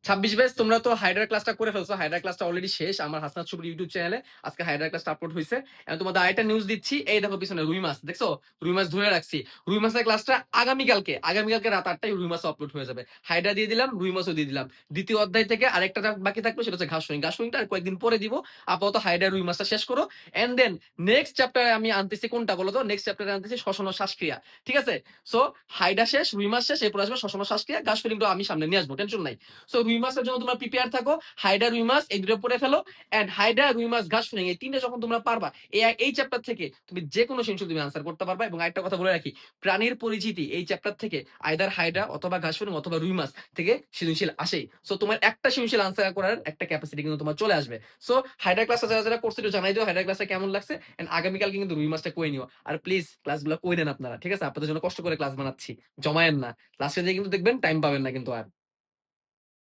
26 batch তোমরা তো হাইড্রার ক্লাসটা করে ফেলছো। হাইড্রার ক্লাসটা অলরেডি শেষ। আমার হাসনাত শুভর ইউটিউব চ্যানেলে আজকে হাইড্রার ক্লাসটা আপলোড হইছে। এখন তোমাদের আরেকটা নিউজ দিচ্ছি। এই দেখো পিছনে রুই মাছ। দেখছো? রুই মাছ ধরে রাখছি। রুই মাছের ক্লাসটা আগামীকালকে রাত ৮ টায় রুই মাছও আপলোড হয়ে যাবে। হাইড্রা দিয়ে দিলাম, রুই মাছও দিয়ে দিলাম। দ্বিতীয় অধ্যায় থেকে আরেকটা বাকি থাকলো সেটা হচ্ছে ঘাসফড়িং। ঘাসফড়িংটা আর কয়েকদিন পরে দিব। আপাতত হাইড্রা রুই মাছটা শেষ করো। এন্ড দেন নেক্সট চ্যাপ্টারে আমি আনতেছি কোনটা বলো তো? নেক্সট চ্যাপ্টারে আনতেছি শ্বসন ও শ্বাসক্রিয়া। ঠিক আছে? সো হাইড্রা শেষ, রুই মাছ শেষ, এরপর আসবে শ্বসন ও শ্বাসক্রিয়া। ঘাসফড়িংটা আমি সামনে নিয়ে আসবো। টেনশন নাই। সো রুই মাছের জন্য তোমরা প্রিপেয়ার থাকো। হাইড্রা রুই মাছ এই দুটো পড়ে ফেলো। এন্ড হাইড্রা রুই মাছ ঘাসফড়িং এই তিনটা যখন তোমরা পারবা, এই চ্যাপ্টার থেকে তুমি যে কোনো সৃজনশীল তুমি আনসার করতে পারবা। এবং আরেকটা কথা বলে রাখি, প্রাণীর পরিচিতি এই চ্যাপ্টার থেকে আইদার হাইড্রা অথবা ঘাসফড়িং অথবা রুই মাছ থেকে সৃজনশীল আসেই। সো তোমার একটা সৃজনশীল আনসার করার একটা ক্যাপাসিটি কিন্তু তোমার চলে আসবে। সো হাইড্রা ক্লাসটা যারা যারা করছে একটু জানাই দিও হাইড্রা ক্লাসটা কেমন লাগছে। এন্ড আগামীকালকে কিন্তু রুই মাছটা করে নিও। আর প্লিজ ক্লাসগুলো করে নেন আপনারা। ঠিক আছে? আপনাদের জন্য কষ্ট করে ক্লাস বানাচ্ছি। জমায়েন না। লাস্টে দিয়ে কিন্তু দেখবেন টাইম পাবেন না কিন্তু আর।